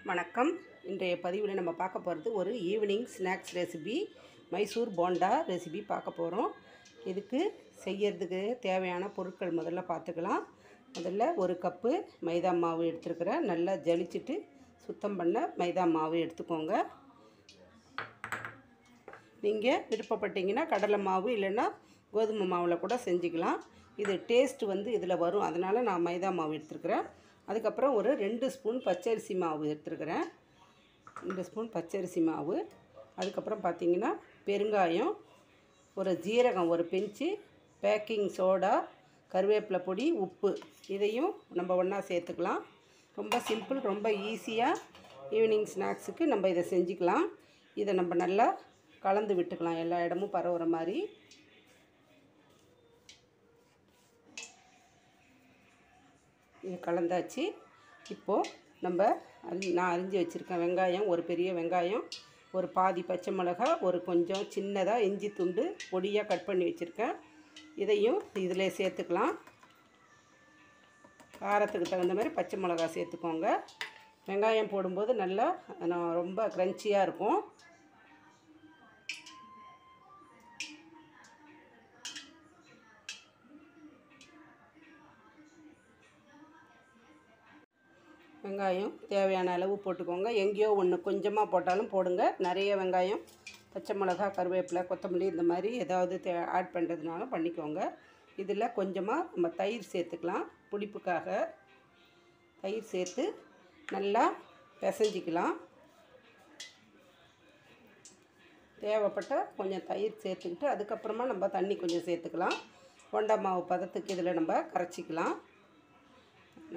வணக்கம். இன்றைய பதிவில் நம்ம பார்க்க போகிறது ஒரு evening snacks recipe, Mysore bonda recipe பார்க்க போகிறோம். இதுக்கு செய்யறதுக்கு தேவையான பொருட்கள் முதல்ல பார்த்துக்கலாம். முதல்ல ஒரு கப்பு மைதா மாவு எடுத்துருக்கிறேன். நல்லா ஜலிச்சுட்டு சுத்தம் பண்ண மைதா மாவு எடுத்துக்கோங்க. நீங்கள் விருப்பப்பட்டீங்கன்னா கடலை மாவு இல்லைன்னா கோதுமை மாவில் கூட செஞ்சுக்கலாம். இது டேஸ்ட் இதில் வரும், அதனால் நான் மைதா மாவு எடுத்துருக்கிறேன். அதுக்கப்புறம் ஒரு 2 ஸ்பூன் பச்சரிசி மாவு எடுத்துருக்கிறேன். 2 ஸ்பூன் பச்சரிசி மாவு. அதுக்கப்புறம் பார்த்திங்கன்னா பெருங்காயம், ஒரு ஜீரகம் ஒரு பிஞ்சு, பேக்கிங் சோடா, கருவேப்பிலை பொடி, உப்பு, இதையும் நம்ம ஒன்றா சேர்த்துக்கலாம். ரொம்ப சிம்பிள், ரொம்ப ஈஸியாக ஈவினிங் ஸ்நாக்ஸுக்கு நம்ம இதை செஞ்சுக்கலாம். இதை நம்ம நல்லா கலந்து விட்டுக்கலாம், எல்லா இடமும் பரவுற மாதிரி. இது கலந்தாச்சு. இப்போது நான் அரிஞ்சு வச்சுருக்கேன் வெங்காயம், ஒரு பெரிய வெங்காயம், ஒரு பாதி பச்சை மிளகா, ஒரு கொஞ்சம் சின்னதாக இஞ்சி துண்டு பொடியாக கட் பண்ணி வச்சுருக்கேன். இதையும் இதில் சேர்த்துக்கலாம். காரத்துக்கு தகுந்த மாதிரி பச்சை மிளகா சேர்த்துக்கோங்க. வெங்காயம் போடும்போது நல்லா ரொம்ப க்ரன்ச்சியாக இருக்கும். வெங்காயம் தேவையான அளவு போட்டுக்கோங்க. எங்கேயோ ஒன்று கொஞ்சமாக போட்டாலும் போடுங்க. நிறைய வெங்காயம், பச்சை மிளகா, கருவேப்பிலை, கொத்தமல்லி இந்த மாதிரி ஏதாவது ஆட் பண்ணுறதுனாலும் பண்ணிக்கோங்க. இதில் கொஞ்சமாக நம்ம தயிர் சேர்த்துக்கலாம். புளிப்புக்காக தயிர் சேர்த்து நல்லா பிசைஞ்சிக்கலாம். தேவைப்பட்ட கொஞ்சம் தயிர் சேர்த்துக்கிட்டு அதுக்கப்புறமா நம்ம தண்ணி கொஞ்சம் சேர்த்துக்கலாம். போண்டா மாவு பதத்துக்கு இதில் நம்ம கரைச்சிக்கலாம்.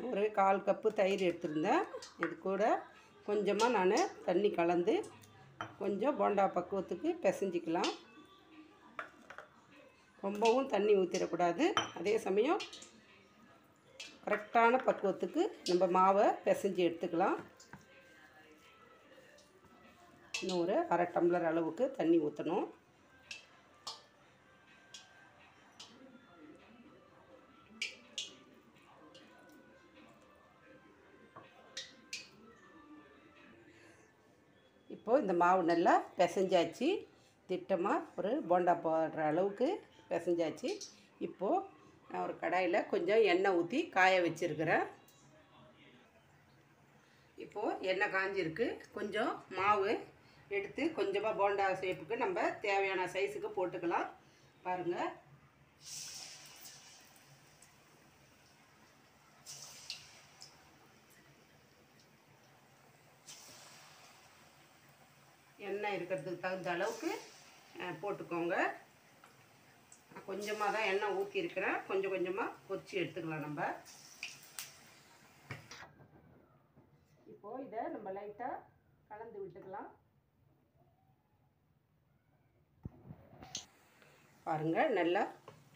ஒரு 1/4 கப்பு தயிர் எடுத்துருந்தேன். இது கூட கொஞ்சமாக நான் தண்ணி கலந்து கொஞ்சம் போண்டா பக்குவத்துக்கு பிசைஞ்சிக்கலாம். ரொம்பவும் தண்ணி ஊற்றிடக்கூடாது. அதே சமயம் கரெக்டான பக்குவத்துக்கு நம்ம மாவை பிசைஞ்சு எடுத்துக்கலாம். இன்னும் ஒரு 1/2 டம்ளர் அளவுக்கு தண்ணி ஊற்றணும். இப்போது இந்த மாவு நல்லா பிசைஞ்சாச்சு. திட்டமாக ஒரு போண்டா போடுற அளவுக்கு பிசைஞ்சாச்சு. இப்போது நான் ஒரு கடாயில் கொஞ்சம் எண்ணெய் ஊற்றி காய வச்சுருக்கிறேன். இப்போது எண்ணெய் காஞ்சிருக்கு. கொஞ்சம் மாவு எடுத்து கொஞ்சமாக போண்டா ஷேப்புக்கு நம்ம தேவையான சைஸுக்கு போட்டுக்கலாம். பாருங்கள், எண்ணெய் இருக்கிறதுக்கு தகுந்த அளவுக்கு போட்டுக்கோங்க. கொஞ்சமாக தான் எண்ணெய் ஊற்றிருக்கிறேன். கொஞ்சம் கொஞ்சமாக பொரிச்சு எடுத்துக்கலாம். நம்ம இப்போது இதை நம்ம லைட்டாக கலந்து விட்டுக்கலாம். பாருங்கள், நல்லா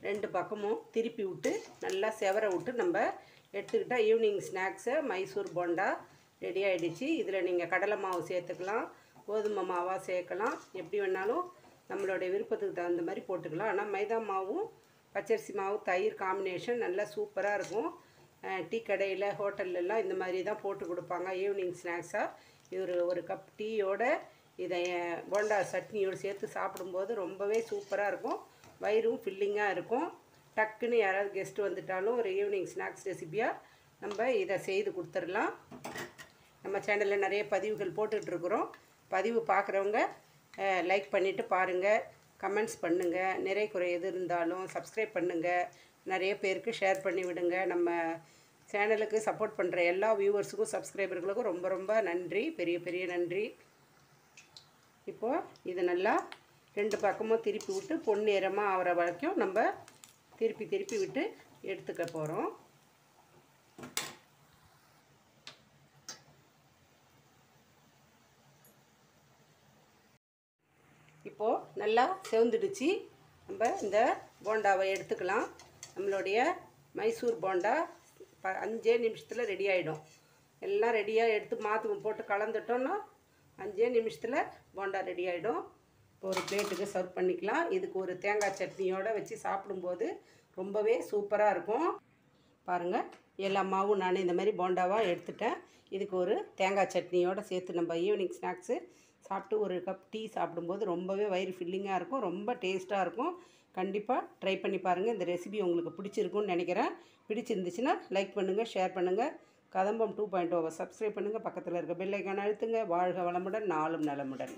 2 பக்கமும் திருப்பி விட்டு நல்லா செவர விட்டு நம்ம எடுத்துக்கிட்டால் ஈவினிங் ஸ்நாக்ஸை மைசூர் போண்டா ரெடி ஆகிடுச்சு. இதில் நீங்கள் கடலை மாவு சேர்த்துக்கலாம், கோதுமை மாவாக சேர்க்கலாம், எப்படி வேணாலும் நம்மளுடைய விருப்பத்துக்கு தகுந்த மாதிரி போட்டுக்கலாம். ஆனால் மைதா மாவும் பச்சரிசி மாவு தயிர் காம்பினேஷன் நல்லா சூப்பராக இருக்கும். டீ கடையில், ஹோட்டல்லலாம் இந்த மாதிரி தான் போட்டு கொடுப்பாங்க ஈவினிங் ஸ்நாக்ஸாக. இது ஒரு கப் டீயோட இதை போண்டா சட்னியோடு சேர்த்து சாப்பிடும்போது ரொம்பவே சூப்பராக இருக்கும். வயிறும் ஃபில்லிங்காக இருக்கும். டக்குன்னு யாராவது கெஸ்ட்டு வந்துட்டாலும் ஒரு ஈவினிங் ஸ்நாக்ஸ் ரெசிபியாக நம்ம இதை செய்து கொடுத்துடலாம். நம்ம சேனலில் நிறைய பதிவுகள் போட்டுட்ருக்குறோம். பதிவு பார்க்குறவங்க லைக் பண்ணிவிட்டு பாருங்கள், கமெண்ட்ஸ் பண்ணுங்கள். நிறை குறை எது இருந்தாலும் சப்ஸ்கிரைப் பண்ணுங்கள். நிறைய பேருக்கு ஷேர் பண்ணி விடுங்க. நம்ம சேனலுக்கு சப்போர்ட் பண்ணுற எல்லா வியூவர்ஸுக்கும், சப்ஸ்கிரைபர்களுக்கும் ரொம்ப ரொம்ப நன்றி, பெரிய பெரிய நன்றி. இப்போது இது நல்லா 2 பக்கமும் திருப்பி விட்டு பொன்னிறமாக ஆகிற வரைக்கும் நம்ம திருப்பி திருப்பி விட்டு எடுத்துக்க போகிறோம். இப்போது நல்லா செவந்துடுச்சு. நம்ம இந்த போண்டாவை எடுத்துக்கலாம். நம்மளுடைய மைசூர் போண்டா 5 நிமிஷத்தில் ரெடி ஆகிடும். எல்லாம் ரெடியாக எடுத்து போட்டு கலந்துட்டோன்னா 5 நிமிஷத்தில் போண்டா ரெடி ஆகிடும். இப்போ ஒரு பிளேட்டுக்கு சர்வ் பண்ணிக்கலாம். இதுக்கு ஒரு தேங்காய் சட்னியோடு வச்சு சாப்பிடும்போது ரொம்பவே சூப்பராக இருக்கும். பாருங்கள், எல்லா மாவும் நான் இந்த மாதிரி போண்டாவாக எடுத்துட்டேன். இதுக்கு ஒரு தேங்காய் சட்னியோடு சேர்த்து நம்ம ஈவினிங் ஸ்நாக்ஸு சாப்பிட்டு ஒரு கப் டீ சாப்பிடும்போது ரொம்பவே வயிறு ஃபில்லிங்காக இருக்கும், ரொம்ப டேஸ்ட்டாக இருக்கும். கண்டிப்பாக ட்ரை பண்ணி பாருங்கள். இந்த ரெசிபி உங்களுக்கு பிடிச்சிருக்குன்னு நினைக்கிறேன். பிடிச்சிருந்துச்சுன்னா லைக் பண்ணுங்கள், ஷேர் பண்ணுங்கள். கதம்பம் 2.0 சப்ஸ்கிரைப் பண்ணுங்கள். பக்கத்தில் இருக்க பெல் ஐக்கானை அழுத்துங்க. வாழ்க வளமுடன், நாளும் நலமுடன்.